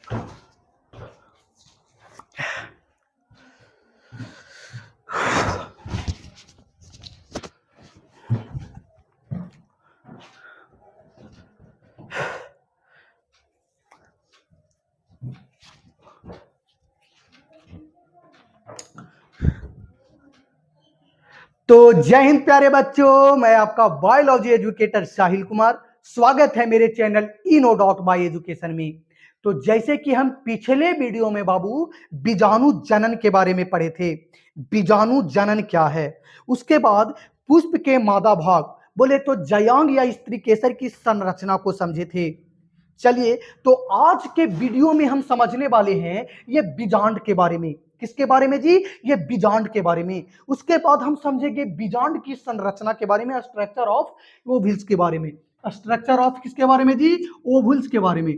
तो जय हिंद प्यारे बच्चों, मैं आपका बायोलॉजी एजुकेटर साहिल कुमार। स्वागत है मेरे channel Eno dot by education में। तो जैसे कि हम पिछले वीडियो में बाबू बीजाणु जनन के बारे में पढ़े थे। बीजाणु जनन क्या है, उसके बाद पुष्प के मादा भाग बोले तो जयांग या स्त्री केसर की संरचना को समझे थे। चलिए, तो आज के वीडियो में हम समझने वाले हैं ये बीजांड के बारे में। किसके बारे में जी? ये बीजांड के बारे में। उसके बाद हम समझेंगे बीजांड की संरचना के बारे में, स्ट्रक्चर ऑफ ओवल्स के बारे में। स्ट्रक्चर ऑफ किसके बारे में जी? ओवल्स के बारे में।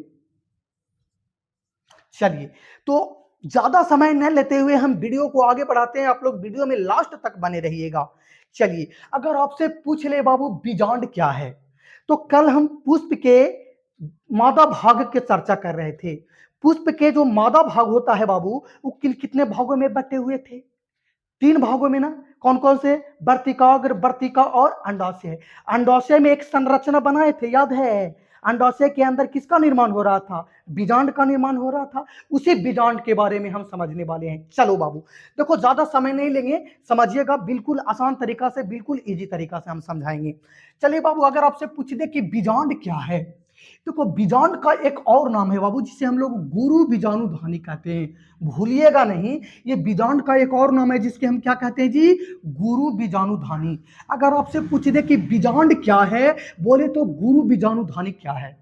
चलिए, तो ज्यादा समय न लेते हुए हम वीडियो को आगे बढ़ाते हैं। आप लोग वीडियो में लास्ट तक बने रहिएगा। चलिए, अगर आपसे पूछ ले बाबू बीजांड क्या है, तो कल हम पुष्प के मादा भाग की चर्चा कर रहे थे। पुष्प के जो मादा भाग होता है बाबू, वो कितने भागों में बटे हुए थे? 3 भागों में ना। कौन कौन से? वर्तिकाग्र, वर्तिका और अंडाशय। अंडाशय में एक संरचना बनाए थे, याद है? अंडाशय के अंदर किसका निर्माण हो रहा था? बीजांड का निर्माण हो रहा था। उसी बीजांड के बारे में हम समझने वाले हैं। चलो बाबू, देखो ज्यादा समय नहीं लेंगे, समझिएगा। बिल्कुल आसान तरीका से, बिल्कुल इजी तरीका से हम समझाएंगे। चलिए बाबू, अगर आपसे पूछ दे कि बीजांड क्या है, देखो बीजांड का एक और नाम है बाबू, जिसे हम लोग गुरु बीजाणु ध्वनि कहते हैं। भूलिएगा नहीं, ये बीजांड का एक और नाम है जिसके हम क्या कहते हैं जी? गुरु बीजाणु ध्वनि। अगर आपसे पूछ दे कि बीजांड क्या है, बोले तो गुरु बीजाणु ध्वनि क्या है।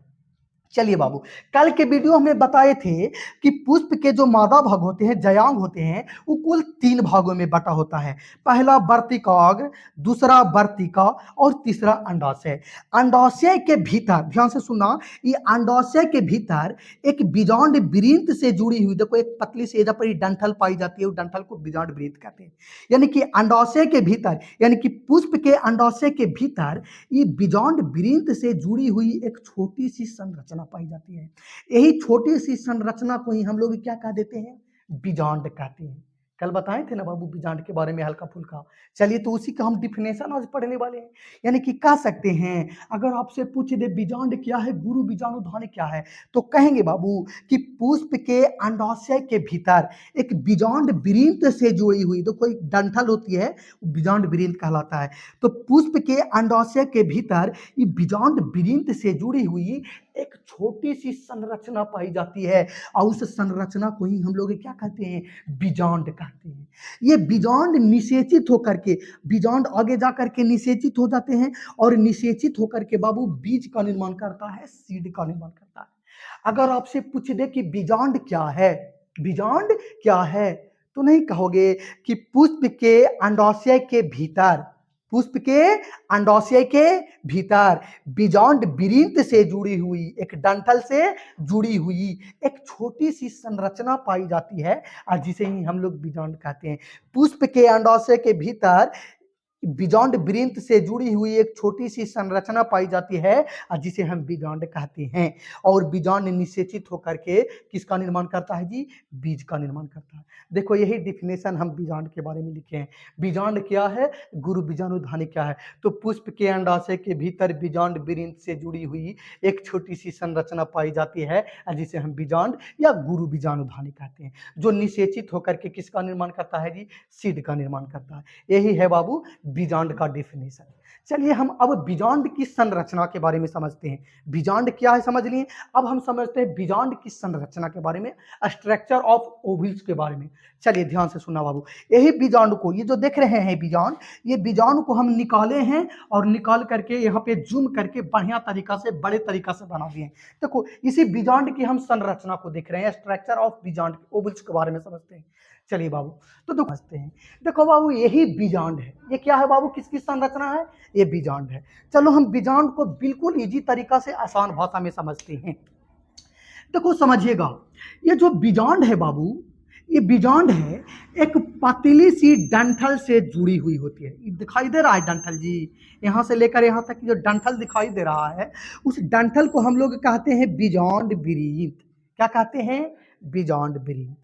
चलिए बाबू, कल के वीडियो में बताए थे कि पुष्प के जो मादा भाग होते हैं, जयांग होते हैं, वो कुल 3 भागों में बटा होता है। पहला वर्तिकाग्र, दूसरा वर्तिका और तीसरा अंडाशय। अंडाशय के भीतर, ध्यान से सुनना, ये अंडाशय के भीतर एक बीजांड वृंत से जुड़ी हुई, देखो एक पतली सी इधर पर डंठल पाई जाती है, उस डंठल को बीजांड वृंत कहते हैं। यानी कि अंडाशय के भीतर, यानी कि पुष्प के अंडाशय के भीतर ये बीजांड वृंत से जुड़ी हुई एक छोटी सी संरचना पाई जाती है। यही छोटी सी संरचना को ही हम लोग क्या कह देते हैं? बीजांड कहते हैं। कल बताए थे ना बाबू बीजांड के बारे में हल्का फुल्का। चलिए, तो उसी का हम डिफिनेशन आज पढ़ने वाले हैं। यानी कि कह सकते हैं, अगर आपसे पूछ दे बीजांड क्या है, गुरु बीजाणु ध्वनि क्या है, तो कहेंगे बाबू कि पुष्प के अंडाशय के भीतर एक बीजांड वृंत से जुड़ी हुई, तो कोई डंठल होती है, बीजांड वृंत कहलाता है। तो पुष्प के अंडाशय के भीतर ये बीजांड वृंत से जुड़ी हुई एक छोटी सी संरचना पाई जाती है, और उस संरचना को ही हम लोग क्या कहते हैं? बीजांड कहते हैं। ये बीजांड निषेचित होकर के, बीजांड आगे जाकर के निषेचित हो जाते हैं, और निषेचित होकर के बाबू बीज का निर्माण करता है, सीड का निर्माण करता है। अगर आपसे पूछ दे कि बीजांड क्या है, बीजांड क्या है, तो नहीं कहोगे कि पुष्प के अंडाशय के भीतर, पुष्प के अंडाशय के भीतर बीजांड वृंत से जुड़ी हुई, एक डंठल से जुड़ी हुई एक छोटी सी संरचना पाई जाती है, और जिसे ही हम लोग बीजांड कहते हैं। पुष्प के अंडाशय के भीतर बीजांड वृंत से जुड़ी हुई एक छोटी सी संरचना पाई जाती है, जिसे हम बीजांड कहते हैं। और बीजांड निषेचित होकर के किसका निर्माण करता है जी? बीज का निर्माण करता है। देखो, यही डिफिनेशन हम बीजांड के बारे में लिखे हैं। बीजांड क्या है, गुरु बीजाणु ध्वनि क्या है। तो पुष्प के अंडाशय के भीतर बीजांड वृंत से जुड़ी हुई एक छोटी सी संरचना पाई जाती है, जिसे हम बीजांड या गुरु बीजाणु ध्वनि कहते हैं, जो निषेचित होकर के किसका निर्माण करता है जी? सीड का निर्माण करता है। यही है बाबू बीजांड का डेफिनेशन। चलिए, हम अब बीजांड की संरचना के बारे में समझते हैं। बीजांड क्या है समझ लिए, अब हम समझते हैं बीजांड की संरचना के बारे में, स्ट्रक्चर ऑफ ओवल्स के बारे में। चलिए ध्यान से सुना बाबू, यही बीजांड को, ये जो देख रहे हैं बीजांड, ये बीजांड को हम निकाले हैं, और निकाल करके यहाँ पे जूम करके बढ़िया तरीका से, बड़े तरीका से बना दिए हैं। देखो, इसी बीजांड की हम संरचना को देख रहे हैं, स्ट्रक्चर ऑफ बीजांड ओवल्स के बारे में समझते हैं। चलिए बाबू, तो समझते हैं। देखो बाबू, यही बीजांड है। ये क्या है बाबू, किसकी संरचना है? ये बीजांड है। चलो, हम बीजांड को बिल्कुल इजी तरीका से, आसान भाषा में समझते हैं। देखो समझिएगा, ये जो बीजांड है बाबू, ये बीजांड है एक पतली सी डंठल से जुड़ी हुई होती है। दिखाई दे रहा है डंठल जी? यहाँ से लेकर यहाँ तक जो डंठल दिखाई दे रहा है, उस डंठल को हम लोग कहते हैं बीजांड वृंत। क्या कहते हैं? Beyond breath.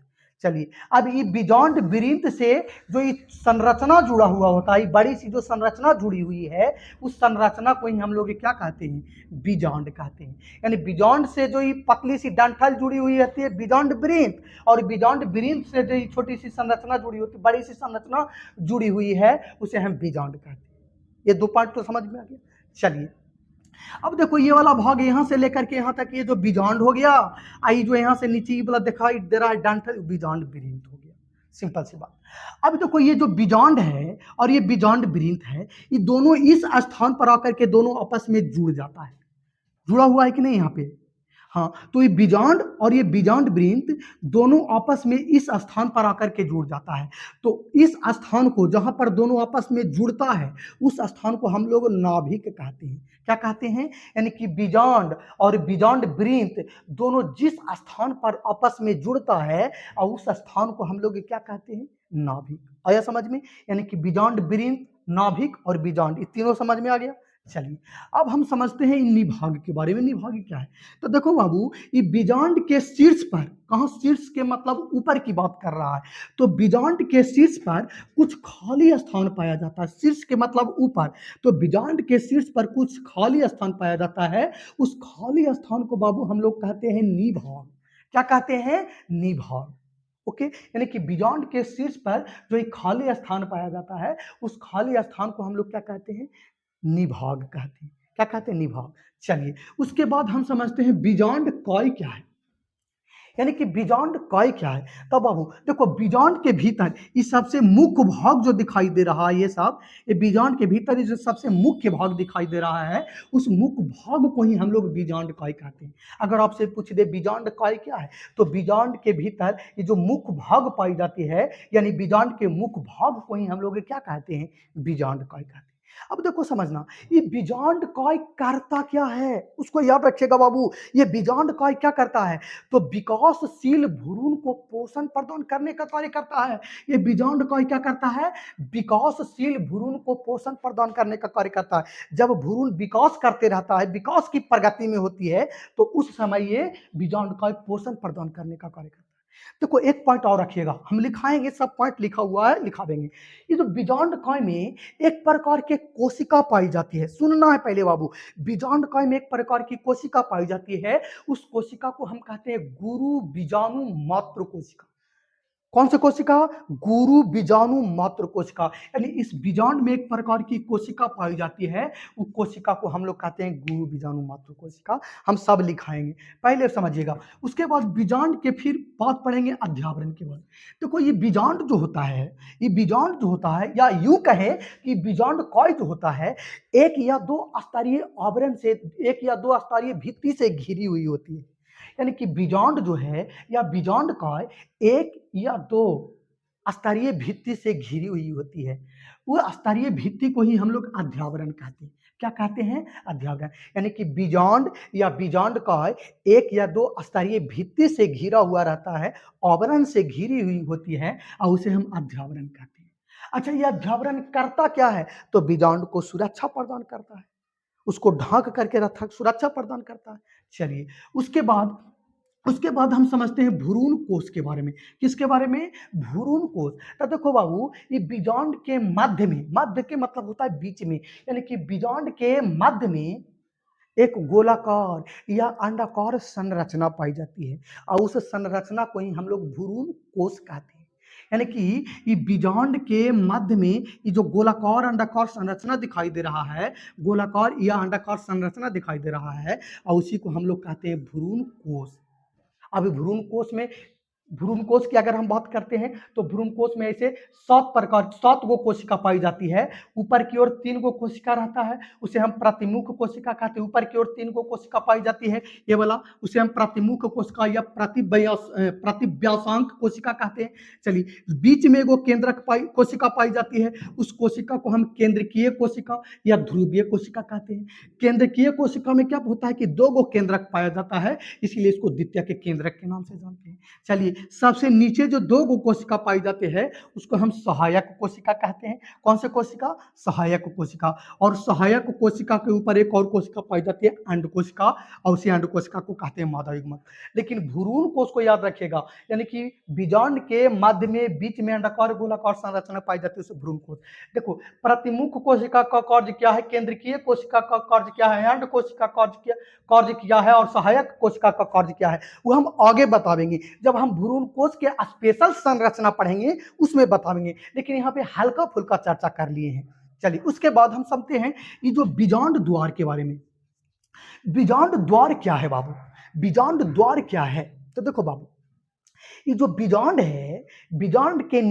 चलिए, अब ये बियॉन्ड ब्रीथ से जो ये संरचना जुड़ा हुआ होता है, बड़ी सी जो संरचना जुड़ी हुई है, उस संरचना को ही हम लोग क्या कहते हैं? बियॉन्ड कहते हैं। यानी बियॉन्ड से जो ये पतली सी डंठल जुड़ी हुई रहती है, बियॉन्ड ब्रीथ, और बियॉन्ड ब्रीथ से जो छोटी सी संरचना जुड़ी होती है, बड़ी सी संरचना जुड़ी हुई है, उसे हम बियॉन्ड कहते हैं। ये दो पार्ट तो समझ में आ गया। चलिए, अब देखो ये वाला भाग यहां से लेकर के यहां तक ये जो बियॉन्ड हो गया, आई जो यहां से नीचे वाला दिखाई दे रहा है डंठल, बियॉन्ड ब्रीथ हो गया। सिंपल सी बात। अब देखो ये जो बियॉन्ड है और ये बियॉन्ड ब्रीथ है, ये दोनों इस स्थान पर आकर के दोनों आपस में जुड़ जाता है। जुड़ा हुआ है कि नहीं यहाँ पे? हाँ, तो ये बियॉन्ड और ये बियॉन्ड ब्रीथ दोनों आपस में इस स्थान पर आकर के जुड़ जाता है। तो इस स्थान को जहां पर दोनों आपस में जुड़ता है, उस स्थान को हम लोग नाभिक कहते हैं। क्या कहते हैं? यानी कि बियॉन्ड और बियॉन्ड ब्रीथ दोनों जिस स्थान पर आपस में जुड़ता है, और उस स्थान को हम लोग क्या कहते हैं? नाभिक। आया समझ में? यानी कि बियॉन्ड ब्रीथ, नाभिक और बियॉन्ड, ये तीनों समझ में आ गया। चलिए, अब हम समझते हैं इन निभाग के बारे में। निभाग क्या है? तो देखो बाबू, ये बियॉन्ड के शीर्ष पर, कहाँ शीर्ष के मतलब ऊपर की बात कर रहा है, तो बियॉन्ड के शीर्ष पर कुछ खाली स्थान पाया जाता है। शीर्ष के मतलब ऊपर, तो बियॉन्ड के शीर्ष पर कुछ खाली स्थान पाया जाता है। उस खाली स्थान को बाबू हम लोग कहते हैं निभाग। क्या कहते हैं? निभाग। ओके, यानी कि बियॉन्ड के शीर्ष पर जो एक खाली स्थान पाया जाता है, उस खाली स्थान को हम लोग क्या कहते हैं? निभाग कहते हैं। क्या कहते हैं? निभाग। चलिए, उसके बाद हम समझते हैं बियॉन्ड कॉय क्या है। यानी कि बियॉन्ड कॉय क्या है? तब बाबू देखो, बियॉन्ड के भीतर इस सबसे मुख्य भाग जो दिखाई दे रहा है, ये सब, ये बियॉन्ड के भीतर जो सबसे मुख्य भाग दिखाई दे रहा है, उस मुख्य भाग को ही हम लोग बियॉन्ड कॉय कहते हैं। अगर आपसे पूछ दे बियॉन्ड कॉय क्या है, तो बियॉन्ड के भीतर ये जो मुख्य भाग पाई जाती है, यानी बियॉन्ड के मुख्य भाग को ही हम लोग क्या कहते हैं? बियॉन्ड कॉय कहते हैं। अब देखो समझना, ये बियॉन्ड कॉय करता क्या है, उसको याद रखिएगा बाबू। ये बियॉन्ड कॉय क्या करता है? तो विकासशील भ्रूण को पोषण प्रदान करने का कार्य करता है। ये बियॉन्ड कॉय क्या करता है? विकासशील भ्रूण को पोषण प्रदान करने का कार्य करता है। जब भ्रूण विकास करते रहता है, विकास की प्रगति में होती है, तो उस समय ये बियॉन्ड कॉय पोषण प्रदान करने का कार्य करता है। देखो एक पॉइंट और रखिएगा, हम लिखाएंगे, सब पॉइंट लिखा हुआ है, लिखा देंगे। ये जो बियॉन्ड कॉय में एक प्रकार के कोशिका पाई जाती है, सुनना है पहले बाबू। बियॉन्ड कॉय में एक प्रकार की कोशिका पाई जाती है, उस कोशिका को हम कहते हैं गुरु बीजाणु मात्र कोशिका। कौन सी कोशिका? गुरु बीजाणु मात्र कोशिका। यानी इस बीजांड में एक प्रकार की कोशिका पाई जाती है, उस कोशिका को हम लोग कहते हैं गुरु बीजाणु मात्र कोशिका। हम सब लिखाएंगे, पहले समझिएगा। उसके बाद बीजांड के फिर बात पढ़ेंगे अध्यावरण के बाद। देखो ये बीजांड जो होता है, ये बीजांड जो होता है, या यूं कहे कि बीजांड कॉय जो होता है, एक या दो स्तरीय आवरण से, एक या दो स्तरीय भित्ति से घिरी हुई होती है। यानी कि बीजांड जो है या बीजांड कॉय एक या दो स्तरीय भित्ति से घिरी हुई होती है। वो स्तरीय भित्ति को ही हम लोग अध्यावरण कहते हैं। क्या कहते हैं? अध्यावरण। यानी कि बीजांड या बीजांड कॉय एक या दो स्तरीय भित्ति से घिरा हुआ रहता है, आवरण से घिरी हुई होती है, और उसे हम अध्यावरण कहते हैं। अच्छा, ये अध्यावरण करता क्या है? तो बीजांड को सुरक्षा प्रदान करता है, उसको ढांक करके रखा, सुरक्षा प्रदान करता है। चलिए, उसके बाद हम समझते हैं भ्रूण कोष के बारे में। किसके बारे में? भ्रूण कोष। तो देखो बाबू, ये बीजांड के मध्य में, मध्य के मतलब होता है बीच में, यानी कि बीजांड के मध्य में एक गोलाकार या अंडाकार संरचना पाई जाती है, और उस संरचना को ही हम लोग भ्रूण कोष कहते हैं। यानी कि ये बीजांड के मध्य में ये जो गोलाकार अंडाकार संरचना दिखाई दे रहा है, गोलाकार या अंडाकार संरचना दिखाई दे रहा है, और उसी को हम लोग कहते हैं भ्रूण कोष। अभी भ्रूण कोष की अगर हम बात करते हैं, तो भ्रूण कोष में ऐसे 7 गो कोशिका पाई जाती है। ऊपर की ओर 3 गो कोशिका रहता है, उसे हम प्रतिमुख कोशिका कहते हैं। ऊपर की ओर 3 गो कोशिका पाई जाती है, ये वाला, उसे हम प्रतिमुख कोशिका या प्रतिव्यासांक कोशिका कहते हैं। चलिए, बीच में एगो केंद्रक कोशिका पाई जाती है, उस कोशिका को हम केंद्रकीय कोशिका या ध्रुवीय कोशिका कहते हैं। केंद्रकीय कोशिका में क्या होता है कि 2 गो केंद्रक पाया जाता है, इसीलिए इसको द्वितीय के केंद्रक के नाम से जानते हैं। चलिए, सबसे नीचे जो दो गो कोशिका पाई जाती है उसको हम सहायक कोशिका कहते हैं। कौन से कोशिका? सहायक कोशिका। और सहायक कोशिका के ऊपर एक और कोशिका पाई जाती है अंड कोशिका, और उसी अंड कोशिका को कहते हैं मादा युग्मक। लेकिन भ्रूण कोश को याद रखिएगा, यानी कि बीजांड के मध्य में बीच में अंडाकार गोलाकार संरचना पाई जाती है उसे भ्रूण कोश। देखो, प्रतिमुख कोशिका का कार्य क्या है, केंद्रकीय कोशिका का कार्य क्या है, अंड कोशिका कार्य क्या है, और सहायक कोशिका का कार्य क्या है, वो हम आगे बताएंगे जब हम भ्रूण कोश के स्पेशल संरचना पढ़ेंगे उसमें बताएंगे। लेकिन यहाँ पे हल्का फुल्का चर्चा कर लिए हैं। चलिए, उसके बाद हम समझते हैं ये जो बीजांड द्वार के बारे में। बीजांड द्वार क्या है बाबू? बीजांड द्वार क्या है? तो देखो बाबू, ये जो बीजांड है, बीजांड के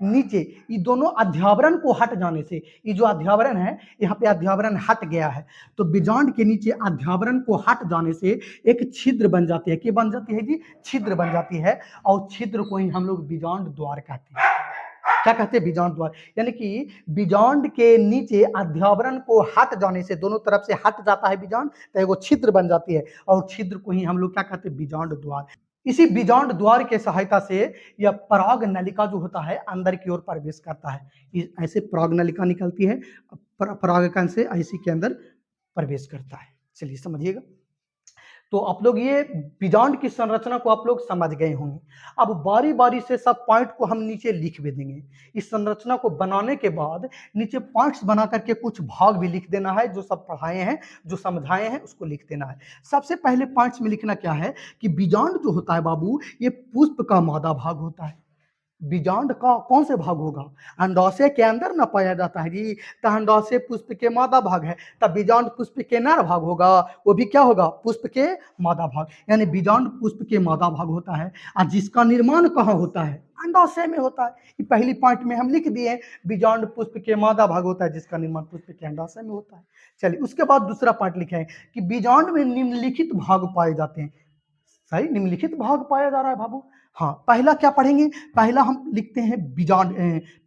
नीचे ये दोनों अध्यावरण को हट जाने से, ये जो अध्यावरण है यहाँ पे अध्यावरण हट गया है, तो बीजांड के नीचे अध्यावरण को हट जाने से एक छिद्र बन जाती है। क्या बन जाती है जी? छिद्र बन जाती है, और छिद्र को ही हम लोग बीजांड द्वार कहते हैं। क्या कहते हैं? बीजांड द्वार। यानी कि बीजांड के नीचे अध्यावरण को हट जाने से, दोनों तरफ से हट जाता है बीजांड, तो वो छिद्र बन जाती है, और छिद्र को ही हम लोग क्या कहते हैं? बीजांड द्वार। इसी बीजांड द्वार के सहायता से यह पराग नलिका जो होता है अंदर की ओर प्रवेश करता है। ऐसे पराग नलिका निकलती है, परागकण से ऐसी के अंदर प्रवेश करता है। चलिए समझिएगा। तो आप लोग ये बीजांड की संरचना को आप लोग समझ गए होंगे। अब बारी बारी से सब पॉइंट को हम नीचे लिख भी देंगे। इस संरचना को बनाने के बाद नीचे पॉइंट्स बना करके कुछ भाग भी लिख देना है, जो सब पढ़ाए हैं, जो समझाए हैं उसको लिख देना है। सबसे पहले पॉइंट्स में लिखना क्या है कि बीजांड जो होता है बाबू, ये पुष्प का मादा भाग होता है। बीजांड का कौन से भाग होगा? अंडाशय के अंदर ना पाया जाता है जी, तो अंडाशय पुष्प के मादा भाग है, तब बीजांड पुष्प के नर भाग होगा, वो भी क्या होगा? पुष्प के मादा भाग। यानी बीजांड पुष्प के मादा भाग होता है, और जिसका निर्माण कहाँ होता है? अंडाशय में होता है। ये पहली पार्ट में हम लिख दिए, बीजांड पुष्प के मादा भाग होता है जिसका निर्माण पुष्प के अंडाशय में होता है। चलिए, उसके बाद दूसरा पार्ट लिखे हैं कि बीजांड में निम्नलिखित भाग पाए जाते हैं। सही, निम्नलिखित भाग पाया जा रहा है बाबू। हाँ, पहला क्या पढ़ेंगे? पहला हम लिखते हैं बीजांड,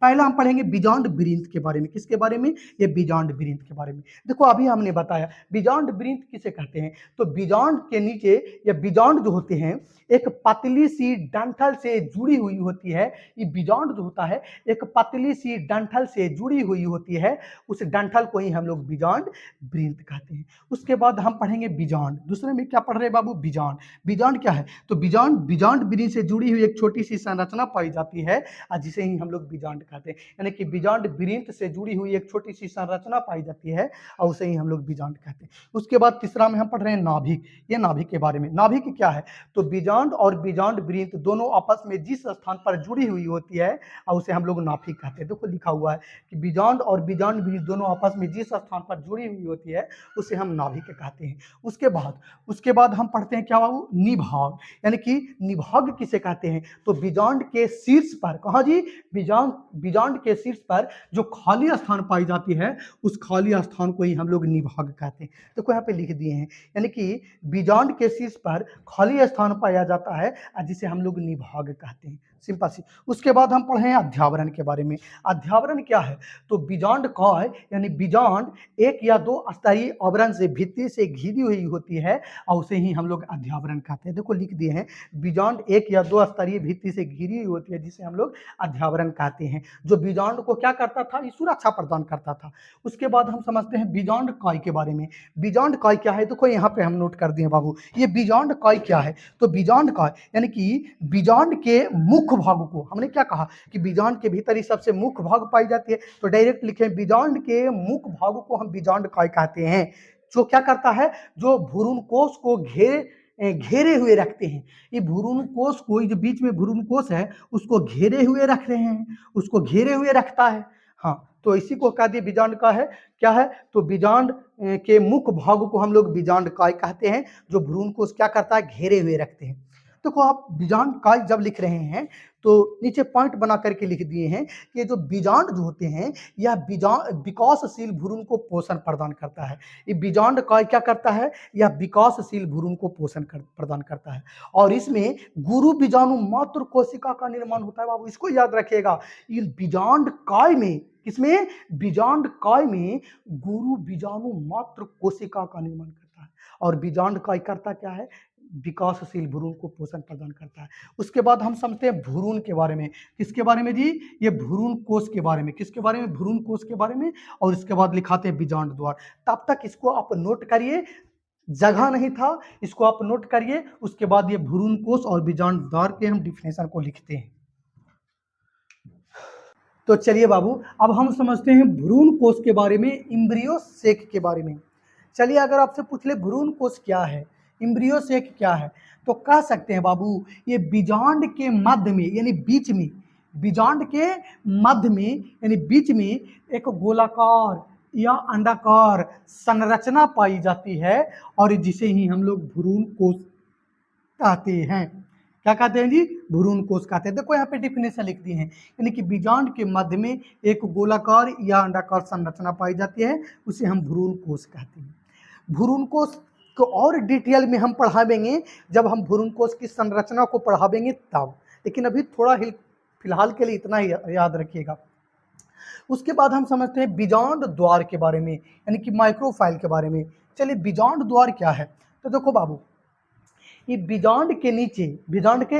पहला हम पढ़ेंगे बीजांड वृंत के बारे में। किसके बारे में? ये बीजांड वृंत के बारे में। देखो, अभी हमने बताया बीजांड वृंत किसे कहते हैं। तो बीजांड के नीचे या बीजांड जो होते हैं एक पतली सी डंठल से जुड़ी हुई होती है। ये बीजांड जो होता है एक पतली सी डंठल से जुड़ी हुई होती है, उस डंठल को ही हम लोग बीजांड वृंत कहते हैं। उसके बाद हम पढ़ेंगे बीजांड। दूसरे में क्या पढ़ रहे हैं बाबू? बीजांड। बीजांड क्या है? तो बीजांड वृंत से जुड़ी हुई एक छोटी सी संरचना पाई जाती है, जिसे ही हम लोग बीजांड कहते हैं। यानी कि बीजांड वृंत से जुड़ी हुई एक छोटी सी संरचना पाई जाती है, और उसे ही हम लोग बीजांड कहते हैं। उसके बाद तीसरा में हम पढ़ रहे हैं नाभिक। ये नाभिक के बारे में। नाभिक क्या है? तो बीजांड और बीजांड वृंत दोनों आपस में जिस स्थान पर जुड़ी हुई होती है, और उसे हम लोग नाभिक कहते हैं। देखो, लिखा हुआ है कि बीजांड और बीजांड वृंत दोनों आपस में जिस स्थान पर जुड़ी हुई होती है उसे हम नाभिक कहते हैं। उसके बाद हम पढ़ते हैं क्या बाबू? निभाग। यानी कि निभाग किसे कहते हैं? तो बीजांड के शीर्ष पर, कहाँ जी? बीजांड के शीर्ष पर जो खाली स्थान पाई जाती है उस खाली स्थान को ही हम लोग निभाग कहते हैं। तो यहाँ पे लिख दिए हैं, यानी कि बीजांड के शीर्ष पर खाली स्थान पाया जाता है जिसे हम लोग निभाग कहते हैं। सिंपल सी। उसके बाद हम पढ़े हैं अध्यावरण के बारे में। अध्यावरण क्या है? तो बीजांड काय यानी बीजांड एक या दो स्तरीय आवरण से भित्ति से घिरी हुई होती है, और उसे ही हम लोग अध्यावरण कहते हैं। देखो, लिख दिए हैं बीजांड एक या दो स्तरीय भित्ति से घिरी हुई होती है जिसे हम लोग अध्यावरण कहते हैं। जो बीजांड को क्या करता था? ये सुरक्षा प्रदान करता था। उसके बाद हम समझते हैं बीजांड काय के बारे में। बीजांड काय क्या है? देखो, यहाँ पे हम नोट कर दिए बाबू, ये बीजांड काय क्या है? तो बीजांड काय यानी कि बीजांड के मुख्य भाग को, हमने क्या कहा कि बीजांड के भीतर ही सबसे मुख्य भाग पाई जाती है, तो डायरेक्ट लिखे बीजांड के मुख्य भाग को हम बीजांड काय कहते हैं। जो क्या करता है? जो भ्रूण कोश को घेरे हुए रखते हैं। ये भ्रूण कोश को, जो बीच में भ्रूण कोश है उसको घेरे हुए रख रहे हैं, उसको घेरे हुए रखता है। हाँ, तो इसी को कह दिए बीजांड का है। क्या है? तो बीजांड के मुख्य भाग को हम लोग बीजांड काय कहते हैं, जो भ्रूण कोश क्या करता है? घेरे हुए रखते हैं। देखो, आप बीजांड काय जब लिख रहे हैं तो नीचे पॉइंट बना करके लिख दिए हैं कि ये जो बीजांड जो होते हैं यह विकासशील भ्रूण को पोषण प्रदान करता है। ये बीजांड काय क्या करता है? यह विकासशील भ्रूण को पोषण प्रदान करता है, और इसमें गुरु बीजाणु मात्र कोशिका का निर्माण होता है। बाबू, इसको याद रखिएगा। इन बीजांड काय में, किसमें? बीजांड काय में गुरु बीजाणु मात्र कोशिका का निर्माण करता है। और बीजांड काय करता क्या है? विकासशील भ्रूण को पोषण प्रदान करता है। उसके बाद हम समझते हैं भ्रूण के बारे में। किसके बारे में जी? ये भ्रूण कोष के बारे में। किसके बारे में? भ्रूण कोष के बारे में। और इसके बाद लिखाते हैं बीजांड द्वार। तब तक इसको आप नोट करिए, जगह नहीं था, इसको आप नोट करिए। उसके बाद ये भ्रूण कोष और बीजांड द्वार के हम डिफिनेशन को लिखते हैं। तो चलिए बाबू, अब हम समझते हैं भ्रूण कोष के बारे में, इम्ब्रियो सेक के बारे में। चलिए, अगर आपसे पूछ ले भ्रूण कोष क्या है, इम्ब्रियो सेक क्या है, तो कह सकते हैं बाबू, ये बीजांड के मध्य में यानी बीच में, बीजांड के मध्य में यानी बीच में एक गोलाकार या अंडाकार संरचना पाई जाती है, और जिसे ही हम लोग भ्रूण कोष कहते हैं। क्या कहते हैं जी? भ्रूण कोष कहते हैं। देखो यहाँ पे डिफिनेशन लिख दी है, यानी कि बीजांड के मध्य में एक गोलाकार या अंडाकार संरचना पाई जाती है, उसे हम भ्रूण कोष कहते हैं। भ्रूण कोष को और डिटेल में हम पढ़ावेंगे जब हम भ्रूण कोष की संरचना को पढ़ावेंगे तब, लेकिन अभी थोड़ा फिलहाल के लिए इतना ही याद रखिएगा। उसके बाद हम समझते हैं बीजांड द्वार के बारे में, यानी कि माइक्रोफाइल के बारे में। चलिए, बीजांड द्वार क्या है? तो देखो बाबू, ये बीजांड के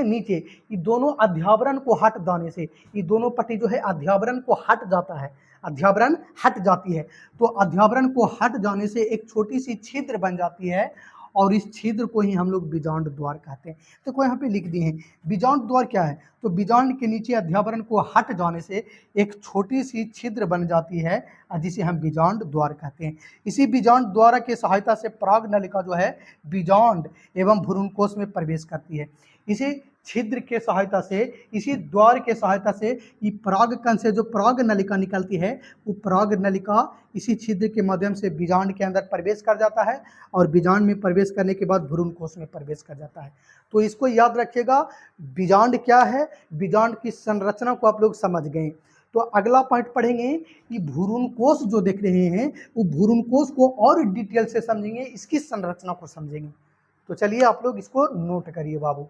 नीचे ये दोनों अध्यावरण को हट जाने से, ये दोनों पट्टी जो है अध्यावरण को हट जाता है, अध्यावरण हट जाती है, तो अध्यावरण को हट जाने से एक छोटी सी छिद्र बन जाती है, और इस छिद्र को ही हम लोग बीजांड द्वार कहते हैं। तो कोई यहाँ पे लिख दिए हैं बीजांड द्वार क्या है, तो बीजांड के नीचे अध्यावरण को हट जाने से एक छोटी सी छिद्र बन जाती है, जिसे हम बीजांड द्वार कहते हैं। इसी बीजांड द्वार के सहायता से पराग नलिका जो है बीजांड एवं भ्रूण कोष में प्रवेश करती है। इसी छिद्र के सहायता से, इसी द्वार के सहायता से ये पराग कण से जो पराग नलिका निकलती है, वो पराग नलिका इसी छिद्र के माध्यम से बीजांड के अंदर प्रवेश कर जाता है, और बीजांड में प्रवेश करने के बाद भ्रूण कोष में प्रवेश कर जाता है। तो इसको याद रखिएगा, बीजांड क्या है, बीजांड की संरचना को आप लोग समझ गए। तो अगला पॉइंट पढ़ेंगे कि भ्रूण कोष जो देख रहे हैं, वो भ्रूण कोष को और डिटेल से समझेंगे, इसकी संरचना को समझेंगे। तो चलिए आप लोग इसको नोट करिए बाबू।